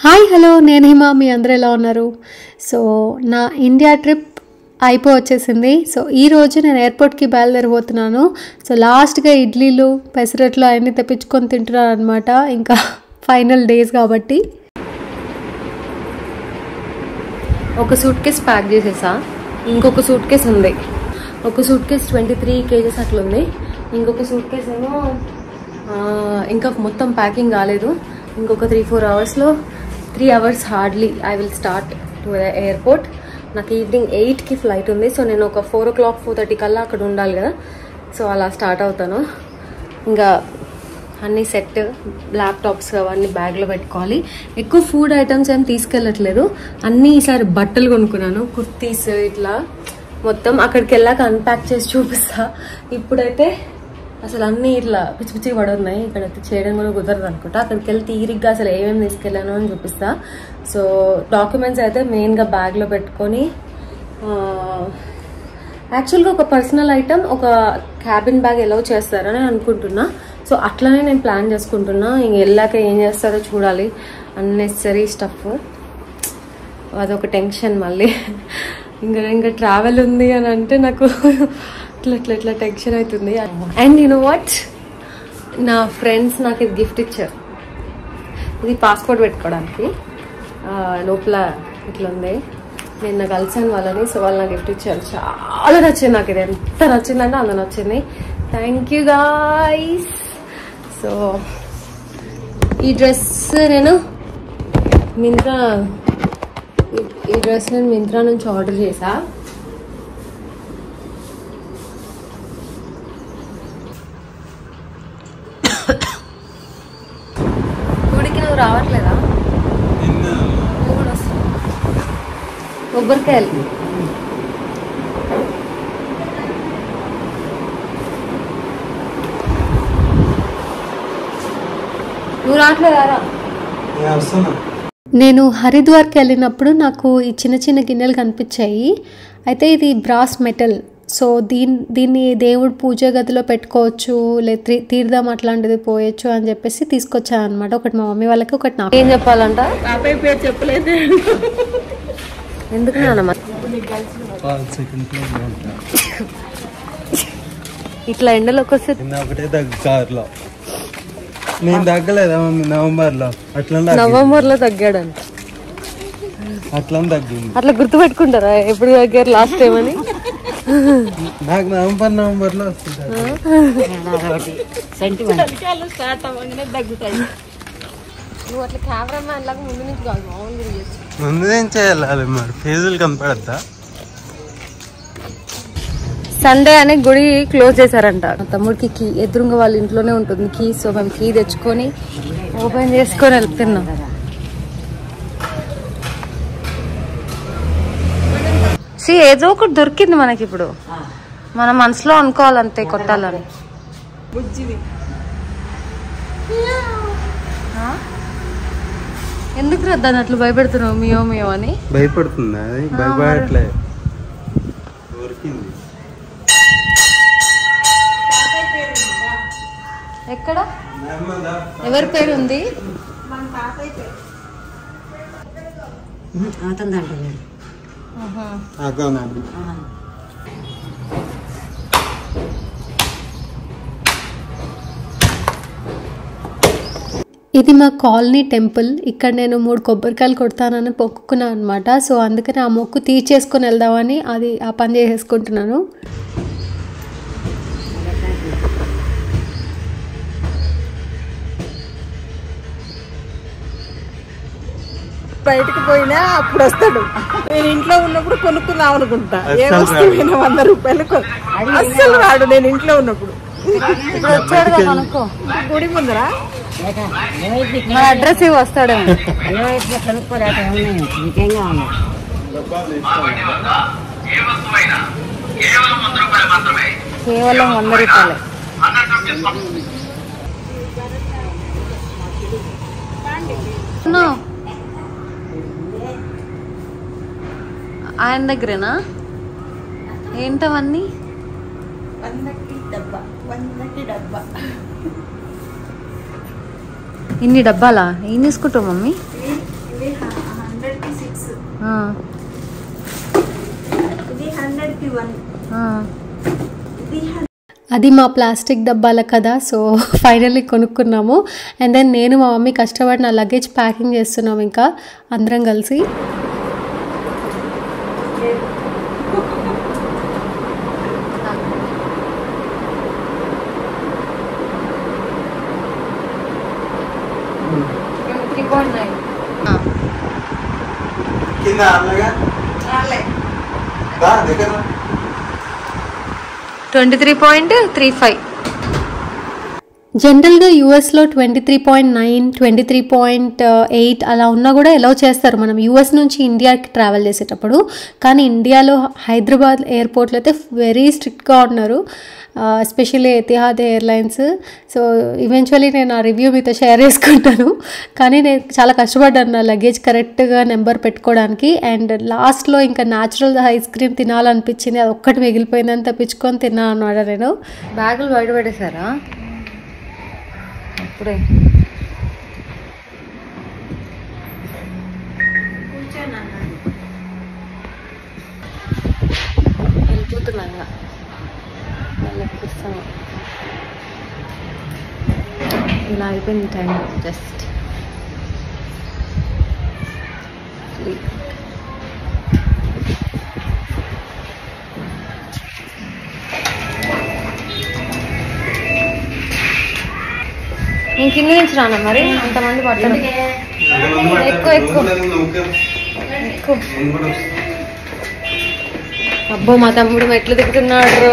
Hi hello నేను హిమా మీ అందరూ ఎలా ఉన్నారు సో నా ఇండియా ట్రిప్ అయిపోవచ్చేసింది సో ఈ రోజు నేను ఎయిర్పోర్ట్కి బయలుదేరిపోతున్నాను సో లాస్ట్గా ఇడ్లీలు పెసరట్లు అన్నీ తెప్పించుకొని తింటున్నాను అనమాట ఇంకా ఫైనల్ డేస్ కాబట్టి ఒక సూట్ కేస్ ప్యాక్ చేసేసా ఇంకొక సూట్ కేస్ ఉంది ఒక సూట్ కేస్ 23 kgs అట్లా ఉంది ఇంకొక సూట్ కేస్ ఏమో ఇంకా మొత్తం ప్యాకింగ్ కాలేదు ఇంకొక 3-4 అవర్స్లో 3 hours hardly I will start to the airport నాకు ఈవినింగ్ 8కి ఫ్లైట్ ఉంది సో నేను ఒక 4 o'clock 4:30 కల్లా అక్కడ ఉండాలి కదా సో అలా స్టార్ట్ అవుతాను ఇంకా అన్నీ సెట్ ల్యాప్టాప్స్ అవన్నీ బ్యాగ్లో పెట్టుకోవాలి ఎక్కువ ఫుడ్ ఐటమ్స్ ఏం తీసుకెళ్ళట్లేదు అన్నీ ఈసారి బట్టలు కొనుక్కున్నాను కుర్తీస్ ఇట్లా మొత్తం అక్కడికి వెళ్ళాక అన్ప్యాక్ చేసి చూపిస్తా ఇప్పుడైతే అసలు అన్నీ ఇట్లా పిచ్చి పిచ్చిగా పడున్నాయి ఇక్కడైతే చేయడం కూడా కుదరదు అనుకుంటా అక్కడికి వెళ్ళి తీరిగ్గా అసలు ఏమేమి తీసుకెళ్ళాను అని చూపిస్తా సో డాక్యుమెంట్స్ అయితే మెయిన్గా బ్యాగ్లో పెట్టుకొని యాక్చువల్గా ఒక పర్సనల్ ఐటమ్ ఒక క్యాబిన్ బ్యాగ్ ఎలా చేస్తారని అనుకుంటున్నా సో అట్లనే నేను ప్లాన్ చేసుకుంటున్నా ఇంక వెళ్ళాక ఏం చేస్తారో చూడాలి అన్నెసరీ స్టఫ్ అదొక టెన్షన్ మళ్ళీ ఇంకా ట్రావెల్ ఉంది అని అంటే నాకు ఇట్లా టెన్షన్ అవుతుంది అండ్ యు నో వాట్ నా ఫ్రెండ్స్ నాకు ఇది గిఫ్ట్ ఇచ్చారు ఇది పాస్పోర్ట్ పెట్టుకోవడానికి లోపల ఇట్లా ఉంది నేను కలిసాను వాళ్ళని సో వాళ్ళు నాకు గిఫ్ట్ ఇచ్చారు చాలా నచ్చింది నాకు ఇది ఎంత నచ్చిందంటే అంత నచ్చింది థ్యాంక్ యూ గాయ్స్ సో ఈ డ్రెస్ నేను మింత్రా నుంచి ఆర్డర్ చేసా గుడికి నువ్వు రావట్లేదా నువ్వు కూడా వస్తావు కొబ్బరికాయలు నువ్వు రావట్లేదా నేను హరిద్వార్కి వెళ్ళినప్పుడు నాకు ఈ చిన్న చిన్న గిన్నెలు కనిపించాయి అయితే ఇది బ్రాస్ మెటల్ సో దీన్ని దేవుడు పూజ గదిలో పెట్టుకోవచ్చు లేదా తీర్థం అట్లాంటిది పోయొచ్చు అని చెప్పేసి తీసుకొచ్చాను అనమాట ఒకటి మా మమ్మీ వాళ్ళకి ఒకటి నాకు ఏం చెప్పాలంట పేరు చెప్పలేదు ఎందుకు నాన్నమ్మ ఇట్లా ఎండలోకి వస్తే నేను తగ్గలేదా మమ్మీ నవంబర్లో తగ్గాడంట అట్లా గుర్తు పెట్టుకుంటారా ఎప్పుడు తగ్గారు లాస్ట్ టైం అని నాకు నవంబర్లో వస్తుంది నువ్వు అట్లా కెమెరామ్యాన్ లాగా ముందు నుంచి కాదు మామూలుగా ముందు ఏం చేయాలి మరి ఫేజులు కనపడద్దా సండే అని గుడి క్లోజ్ చేశారంట తమ్ముడికి కీ ఎదురుగా వాళ్ళ ఇంట్లోనే ఉంటుంది కీ సో మేము కీ తెచ్చుకొని ఓపెన్ చేసుకొని వెళ్తున్నాం ఏదో ఒకటి దొరికింది మనకి ఇప్పుడు మన మనసులో అనుకోవాలంతే కొట్టాలని ఎందుకు రద్దాని అట్లు భయపెడుతున్నావు మియో మియో అని భయపడుతుందా భయపడట్లే దొరికింది ఎక్కడ ఎవరి పేరు ఉంది ఇది మా కాలనీ టెంపుల్ ఇక్కడ నేను 3 కొబ్బరికాయలు కొడతానని మొక్కుకున్నాను అనమాట సో అందుకని ఆ మొక్కు తీర్చేసుకొని వెళ్దామని ఆ పని చేసేసుకుంటున్నాను బయటకు పోయినా అప్పుడు వస్తాడు నేను ఇంట్లో ఉన్నప్పుడు కొనుక్కుందాం అనుకుంటా ఏ వస్తువు 100 రూపాయలు అస్సలు రాడు నేను ఇంట్లో ఉన్నప్పుడు గుడి ముందరా అడ్రస్ ఇవి వస్తాడు కేవలం 100 రూపాయలు ఆయన దగ్గరేనా ఏంటవన్నీ ఇన్ని డబ్బాలా ఏం తీసుకుంటావు మమ్మీ? అది మా ప్లాస్టిక్ డబ్బాల కదా. సో ఫైనల్లీ కొనుక్కున్నాము. అండ్ దెన్ నేను మా మమ్మీ కష్టపడి నా లగేజ్ ప్యాకింగ్ చేస్తున్నాము ఇంకా అందరం కలిసి. కింద 23.35. జనరల్గా యూఎస్లో 23.9, 23.8 అలా ఉన్నా కూడా అలౌ చేస్తారు మనం యూఎస్ నుంచి ఇండియాకి ట్రావెల్ చేసేటప్పుడు. కానీ ఇండియాలో హైదరాబాద్ ఎయిర్పోర్ట్లో అయితే వెరీ స్ట్రిక్ట్గా ఉన్నారు, especially Etihad airlines. So eventually నేను ఆ రివ్యూ మీతో షేర్ చేసుకుంటాను. కానీ నేను చాలా కష్టపడ్డాను నా లగేజ్ కరెక్ట్గా నెంబర్ పెట్టుకోవడానికి. అండ్ లాస్ట్లో ఇంకా న్యాచురల్ ఐస్ క్రీమ్ తినాలనిపించింది, అది ఒక్కటి మిగిలిపోయిందని తప్పించుకొని తిన్నాను అన్నమాట నేను. బ్యాగులు బయట పెట్టేశారా ఇప్పుడే? వెళ్ళిపోతున్నాను, మళ్ళీ ఎక్కిస్తాను. ఇలా అయిపోయింది టైం. జస్ట్ నేను కింద నుంచి రానా మరి? అంతమంది పడతారు. ఎక్కువ ఎక్కువ ఎక్కువ. అబ్బో మా తమ్ముడు మెట్లు దిగుతున్నాడు,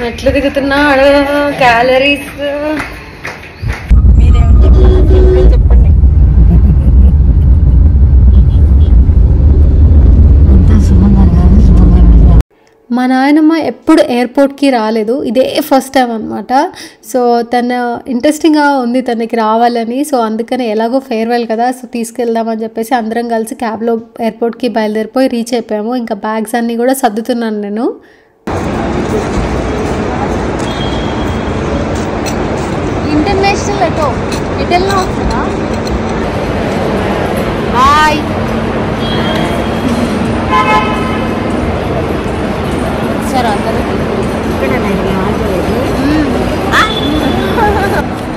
మెట్లు దిగుతున్నాడు. క్యాలరీస్ చెప్పండి. మా నాయనమ్మ ఎప్పుడు ఎయిర్పోర్ట్కి రాలేదు, ఇదే ఫస్ట్ టైం అనమాట. సో తన ఇంట్రెస్టింగ్గా ఉంది తనకి రావాలని. సో అందుకని ఎలాగో ఫేర్వెల్ కదా, సో తీసుకెళ్దామని చెప్పేసి అందరం కలిసి క్యాబ్లో ఎయిర్పోర్ట్కి బయలుదేరిపోయి రీచ్ అయిపోయాము. ఇంకా బ్యాగ్స్ అన్నీ కూడా సర్దుతున్నాను నేను. ఇంటర్నేషనల్ ఎటో ఎటెల్లా వస్తుందా? బాయ్. సరే అందరూ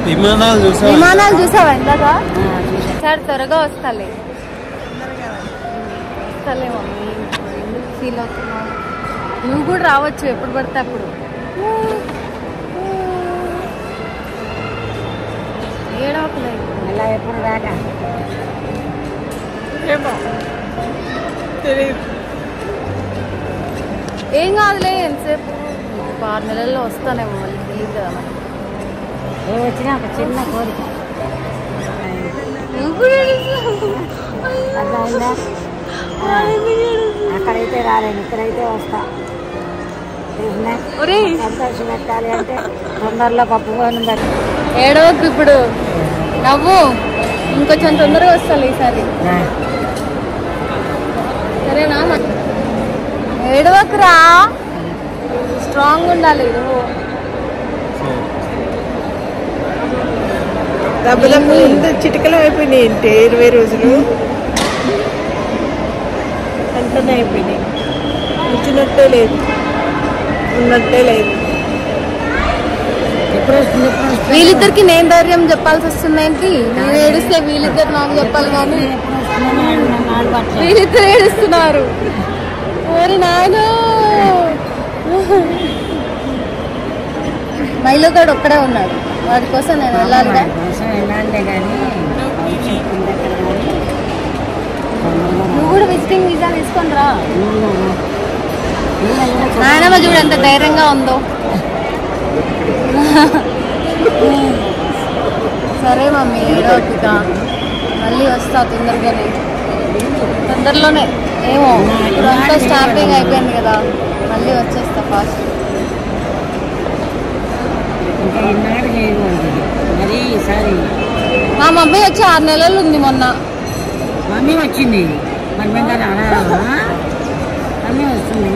విమానాలు చూసావా ఇందాక? సార్ త్వరగా వస్తాలే మమ్మీ, ఎందుకు ఫీల్ అవుతున్నావు? నువ్వు కూడా రావచ్చు ఎప్పుడు పడితే అప్పుడు. ఏడవకలేదు అలా ఎప్పుడు రాగా. ఏం కాదులే, ఎంతసేపు 6 నెలల్లో వస్తానేమో, మళ్ళీ తెలియదు కదా మనకి. వచ్చినా ఒక చిన్న కోరిక. అక్కడైతే రాలేను, ఇక్కడైతే వస్తా. సంతోషం పెట్టాలి అంటే తొందరలో పప్పు పోయింది. ఏడవకు ఇప్పుడు, నవ్వు. ఇంకొంచెం తొందరగా వస్తాను ఈసారి, సరేనా? ఏడవకురా, స్ట్రాంగ్ ఉండాలి నువ్వు. డబ్బులకు చిటికలు అయిపోయినాయి అంటే 20 రోజులు వెంటనే అయిపోయినాయి. వచ్చినట్టే లేదు, ఉన్నట్టే లేదు. వీళ్ళిద్దరికి నేను ధైర్యం చెప్పాల్సి వస్తుంది ఏంటి? నేను ఏడిస్తే వీళ్ళిద్దరు నాకు చెప్పాలి, కానీ వీళ్ళిద్దరు ఏడుస్తున్నారు. ఓరి నాయన, మైలోగాడు ఒక్కడే ఉన్నాడు, వాడి కోసం నేను వెళ్ళాలిగా. నువ్వు కూడా విజిటింగ్ వీసా తీసుకొని రా. నాయనమ్మ చూడు ఎంత ధైర్యంగా ఉందో. సరే మమ్మీ, ఏడోటిక మళ్ళీ వస్తా తొందరలోనే. ఏమో ఇప్పుడు అంతా స్టాంపింగ్ అయిపోయింది కదా, మళ్ళీ వచ్చేస్తా ఫాస్ట్. మా మమ్మీ వచ్చి 6 నెలలు ఉంది. మొన్న మమ్మీ వచ్చింది, మమ్మీ వస్తుంది.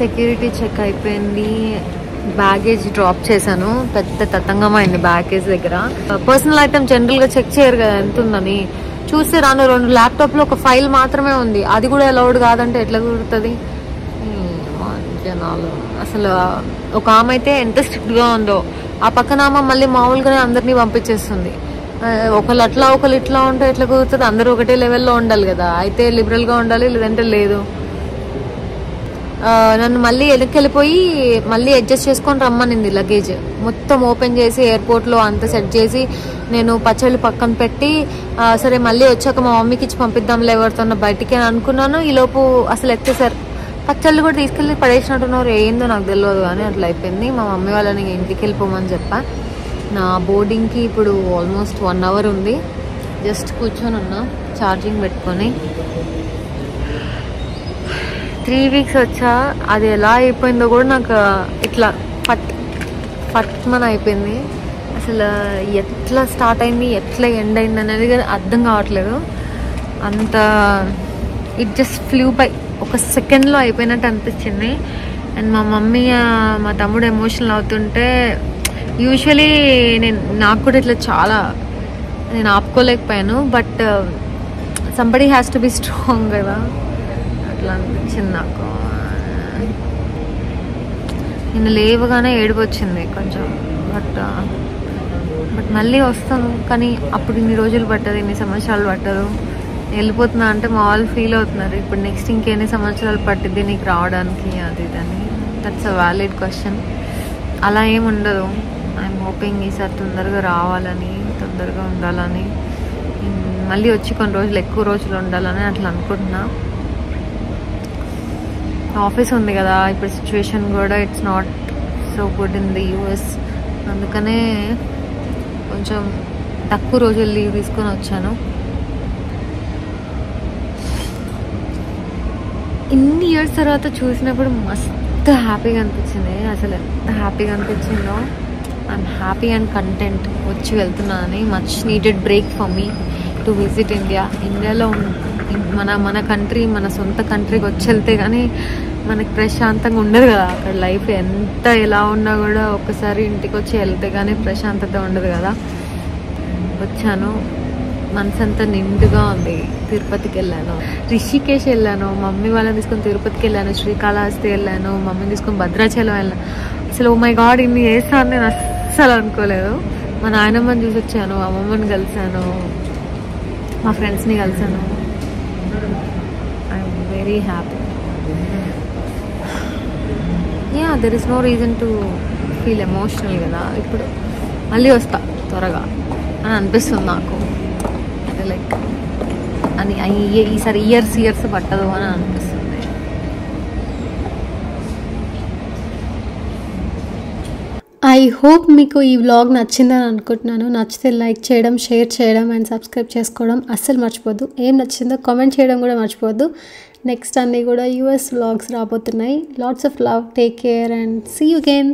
సెక్యూరిటీ చెక్ అయిపోయింది, బ్యాగేజ్ డ్రాప్ చేశాను. పెద్ద తతంగమైంది బ్యాగేజ్ దగ్గర. పర్సనల్ ఐటమ్ జనరల్గా చెక్ చేయరు కదా ఎంత ఉందని. చూస్తే 2 ల్యాప్టాప్లో ఒక ఫైల్ మాత్రమే ఉంది, అది కూడా అలౌడ్ కాదంటే ఎట్లా కుదురుతుంది జనాలు. అసలు ఒక ఆమె అయితే ఎంత స్ట్రిక్ట్గా ఉందో, ఆ పక్కన ఆమె మళ్ళీ మామూలుగానే అందరినీ పంపించేస్తుంది. ఒకళ్ళు అట్లా ఒకళ్ళు ఇట్లా ఉంటే ఎట్లా కుదురుతుంది? అందరూ ఒకటే లెవెల్లో ఉండాలి కదా. అయితే లిబరల్గా ఉండాలి, లేదంటే లేదు. నన్ను మళ్ళీ వెనక్కి వెళ్ళిపోయి మళ్ళీ అడ్జస్ట్ చేసుకొని రమ్మనింది. లగేజ్ మొత్తం ఓపెన్ చేసి ఎయిర్పోర్ట్లో అంత సెట్ చేసి నేను పచ్చళ్ళు పక్కన పెట్టి సరే మళ్ళీ వచ్చాక మా మమ్మీకి ఇచ్చి పంపిద్దాంలే ఎవరితో బయటికి అని అనుకున్నాను. ఈలోపు అసలు ఎత్తేసారు. పచ్చళ్ళు కూడా తీసుకెళ్ళి పడేసినట్టున్నారు, ఏందో నాకు తెలియదు కానీ అట్లా అయిపోయింది. మా మమ్మీ వాళ్ళని ఇంటికి వెళ్ళిపోమని చెప్పా. నా బోర్డింగ్కి ఇప్పుడు ఆల్మోస్ట్ 1 hour ఉంది. జస్ట్ కూర్చొని ఉన్నా ఛార్జింగ్ పెట్టుకొని. 3 weeks వచ్చా, అది ఎలా అయిపోయిందో కూడా నాకు ఇట్లా ఫట్మన్ అయిపోయింది. అసలు ఎట్లా స్టార్ట్ అయింది, ఎట్లా ఎండ్ అయింది అనేది అర్థం కావట్లేదు. అంత ఇట్ జస్ట్ ఫ్లూ బై, ఒక సెకండ్లో అయిపోయినట్టు అనిపించింది. అండ్ మా మమ్మీ మా తమ్ముడు ఎమోషనల్ అవుతుంటే యూజువలీ నాకు కూడా ఇట్లా చాలా నేను ఆపుకోలేకపోయాను. But somebody has to be strong కదా, అట్లా అనిపించింది నాకు. నేను లేవగానే ఏడుపు వచ్చింది కొంచెం. బట్ మళ్ళీ వస్తాను, కానీ అప్పుడు ఇన్ని రోజులు పట్టదు, ఇన్ని సంవత్సరాలు పట్టదు. వెళ్ళిపోతున్నా అంటే మా వాళ్ళు ఫీల్ అవుతున్నారు, ఇప్పుడు నెక్స్ట్ ఇంకెన్ని సంవత్సరాలు పట్టిద్ది నీకు రావడానికి అది ఇదని. That's a valid question. అలా ఏమి ఉండదు. ఐఎమ్ హోపింగ్ ఈసారి తొందరగా రావాలని, తొందరగా ఉండాలని, మళ్ళీ వచ్చి కొన్ని రోజులు ఎక్కువ రోజులు ఉండాలని అట్లా అనుకుంటున్నా. ఆఫీస్ ఉంది కదా ఇప్పుడు, సిచ్యువేషన్ కూడా it's not so good in the US. అందుకనే కొంచెం తక్కువ రోజులు లీవ్ తీసుకొని వచ్చాను. ఇన్ని ఇయర్స్ తర్వాత చూసినప్పుడు మస్తు హ్యాపీగా అనిపించింది. అసలు ఎంత హ్యాపీగా అనిపించిందో. ఐఎమ్ హ్యాపీ అండ్ కంటెంట్ వచ్చి వెళ్తున్నానని. Much needed break for me to visit India. ఇండియాలో మన కంట్రీ, మన సొంత కంట్రీకి వచ్చి వెళ్తే కానీ మనకి ప్రశాంతంగా ఉండదు కదా. అక్కడ లైఫ్ ఎంత ఎలా ఉన్నా కూడా ఒక్కసారి ఇంటికి వచ్చి వెళ్తే కానీ ప్రశాంతత ఉండదు కదా. వచ్చాను, మనసంతా నిండుగా ఉంది. తిరుపతికి వెళ్ళాను, రిషికేశ్ వెళ్ళాను, మమ్మీ వాళ్ళని తీసుకొని తిరుపతికి వెళ్ళాను, శ్రీకాళహస్తి వెళ్ళాను, మమ్మీని తీసుకొని భద్రాచలం వెళ్ళాను. అసలు ఓ మై గాడ్ ఇన్ని చేస్తాను నేను అస్సలు అనుకోలేదు. మా నాయనమ్మని చూసి వచ్చాను, అమ్మమ్మని కలిసాను, మా ఫ్రెండ్స్ని కలిసాను. I'm very happy. Yeah, there is no reason to feel emotional కదా. ఇప్పుడు మళ్ళీ వస్తా త్వరగా అని అనిపిస్తుంది నాకు. లైక్ అని ఈసారి ఇయర్స్ పట్టదు అని అనిపిస్తుంది. ఐ హోప్ మీకు ఈ వ్లాగ్ నచ్చిందని అనుకుంటున్నాను. నచ్చితే లైక్ చేయడం, షేర్ చేయడం అండ్ సబ్స్క్రైబ్ చేసుకోవడం అస్సలు మర్చిపోద్దు. ఏం నచ్చిందో కామెంట్ చేయడం కూడా మర్చిపోద్దు. నెక్స్ట్ అన్నీ కూడా యూఎస్ వ్లాగ్స్ రాబోతున్నాయి. Lots of love, take care and see you again.